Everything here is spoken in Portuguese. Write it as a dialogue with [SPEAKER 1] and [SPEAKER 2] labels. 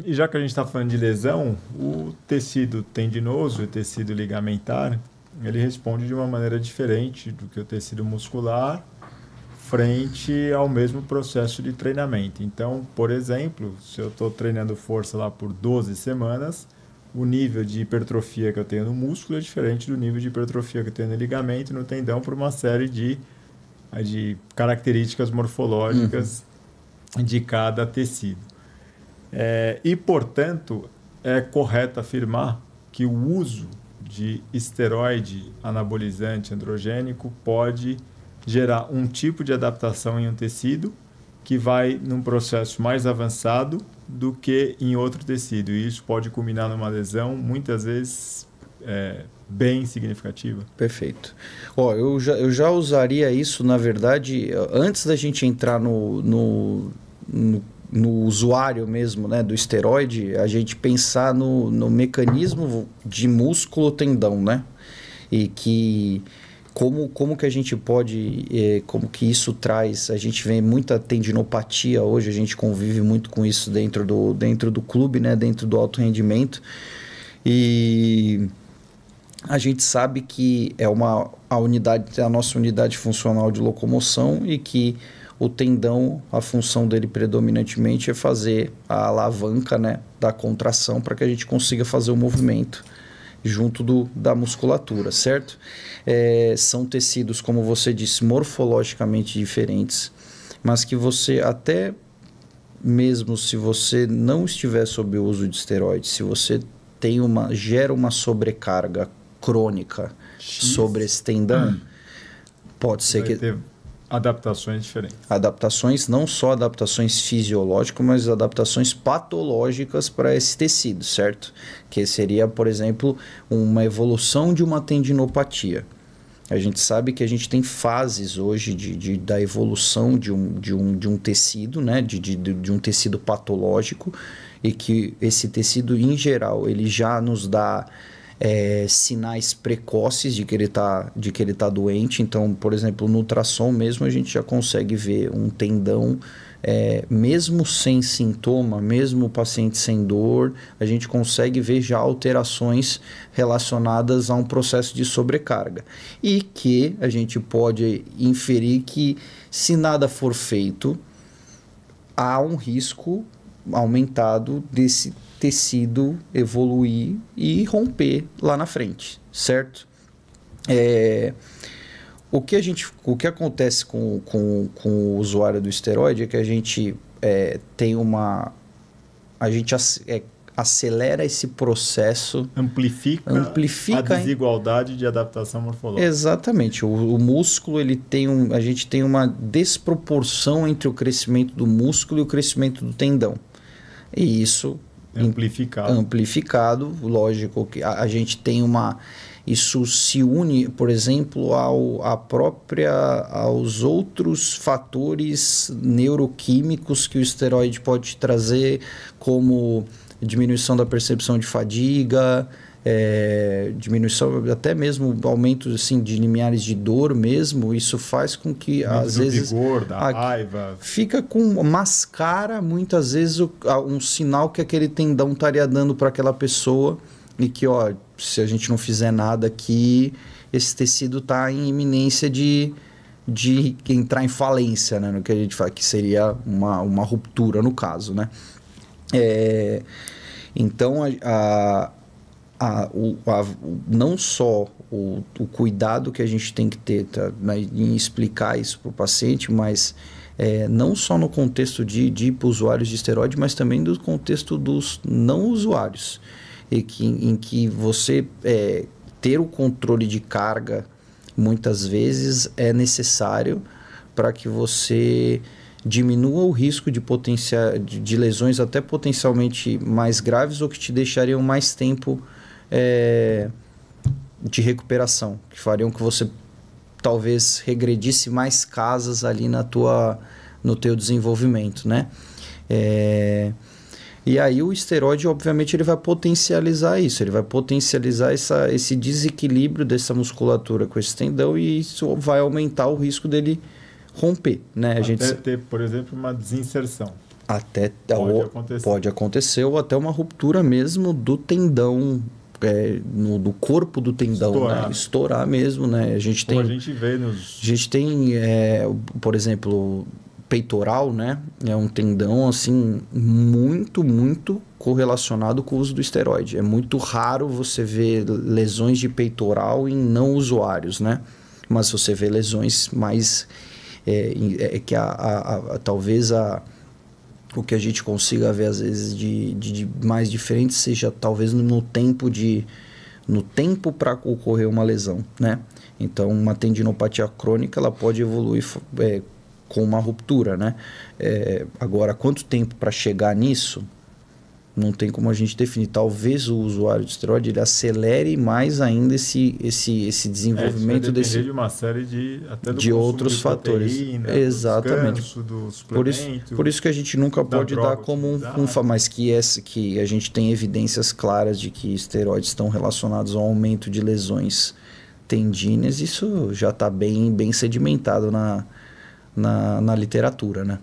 [SPEAKER 1] E já que a gente está falando de lesão, o tecido tendinoso e o tecido ligamentar, ele responde de uma maneira diferente do que o tecido muscular frente ao mesmo processo de treinamento. Então, por exemplo, se eu estou treinando força lá por 12 semanas, o nível de hipertrofia que eu tenho no músculo é diferente do nível de hipertrofia que eu tenho no ligamento e no tendão por uma série de características morfológicas de cada tecido. E, portanto, é correto afirmar que o uso de esteroide anabolizante androgênico pode gerar um tipo de adaptação em um tecido que vai num processo mais avançado do que em outro tecido. E isso pode culminar numa lesão, muitas vezes, bem significativa.
[SPEAKER 2] Perfeito. Eu já usaria isso, na verdade, antes da gente entrar no usuário mesmo, né, do esteroide, a gente pensar no mecanismo de músculo-tendão, né? E que como que a gente pode, como que isso traz, a gente vê muita tendinopatia hoje, a gente convive muito com isso dentro do clube, né, dentro do alto rendimento, e a gente sabe que é a nossa unidade funcional de locomoção e que o tendão, a função dele predominantemente é fazer a alavanca, né, da contração para que a gente consiga fazer o movimento junto da musculatura, certo? São tecidos, como você disse, morfologicamente diferentes, mas que você até mesmo se você não estiver sob o uso de esteroides, se você gera uma sobrecarga crônica sobre esse tendão, pode ser que
[SPEAKER 1] ter adaptações diferentes.
[SPEAKER 2] Adaptações, não só adaptações fisiológicas, mas adaptações patológicas para esse tecido, certo? Que seria, por exemplo, uma evolução de uma tendinopatia. A gente sabe que a gente tem fases hoje da evolução de um tecido, né? de um tecido patológico, e que esse tecido, em geral, ele já nos dá sinais precoces de que ele tá doente. Então, por exemplo, no ultrassom mesmo a gente já consegue ver um tendão, mesmo sem sintoma, mesmo o paciente sem dor, a gente consegue ver já alterações relacionadas a um processo de sobrecarga. E que a gente pode inferir que, se nada for feito, há um risco aumentado desse tecido evoluir e romper lá na frente, certo? O que acontece com o usuário do esteroide é que a gente acelera esse processo, amplifica
[SPEAKER 1] a desigualdade de adaptação morfológica.
[SPEAKER 2] Exatamente. O músculo, a gente tem uma desproporção entre o crescimento do músculo e o crescimento do tendão. E isso amplificado, lógico que a gente tem isso se une, por exemplo, aos outros fatores neuroquímicos que o esteroide pode trazer, como diminuição da percepção de fadiga, diminuição, até mesmo aumento assim, de limiares de dor mesmo. Isso faz com que às vezes
[SPEAKER 1] vigor, da raiva,
[SPEAKER 2] mascara muitas vezes um sinal que aquele tendão estaria dando para aquela pessoa, e que se a gente não fizer nada aqui, esse tecido está em iminência de entrar em falência, né, no que a gente fala, que seria uma ruptura no caso, né? Então não só o cuidado que a gente tem que ter, tá, em explicar isso para o paciente, mas não só no contexto de usuários de esteroide, mas também do contexto dos não usuários, em que você ter o controle de carga muitas vezes é necessário para que você diminua o risco de lesões até potencialmente mais graves, ou que te deixariam mais tempo de recuperação, que fariam que você talvez regredisse mais casas ali no teu desenvolvimento, né? E aí o esteroide, obviamente, ele vai potencializar isso, ele vai potencializar esse desequilíbrio dessa musculatura com esse tendão, e isso vai aumentar o risco dele romper, né?
[SPEAKER 1] Até ter, por exemplo, uma desinserção.
[SPEAKER 2] Até
[SPEAKER 1] Pode
[SPEAKER 2] acontecer ou até uma ruptura mesmo do tendão, no corpo do tendão,
[SPEAKER 1] estourar,
[SPEAKER 2] né? Estourar mesmo, né? A gente tem,
[SPEAKER 1] a gente vê nos...
[SPEAKER 2] a gente tem, por exemplo, peitoral, né? É um tendão assim muito correlacionado com o uso do esteroide. É muito raro você ver lesões de peitoral em não usuários, né? Mas você vê lesões mais que talvez o que a gente consiga ver às vezes de mais diferente seja talvez no tempo para ocorrer uma lesão, né? Então, uma tendinopatia crônica ela pode evoluir com uma ruptura, né? Agora, quanto tempo para chegar nisso? Não tem como a gente definir. Talvez o usuário de esteroide ele acelere mais ainda esse desenvolvimento
[SPEAKER 1] desse de uma série de
[SPEAKER 2] outros fatores.
[SPEAKER 1] Proteína,
[SPEAKER 2] exatamente.
[SPEAKER 1] Do descanso, do suplemento,
[SPEAKER 2] por isso que a gente nunca pode dar como mas que a gente tem evidências claras de que esteroides estão relacionados ao aumento de lesões tendíneas. Isso já está bem sedimentado na literatura, né?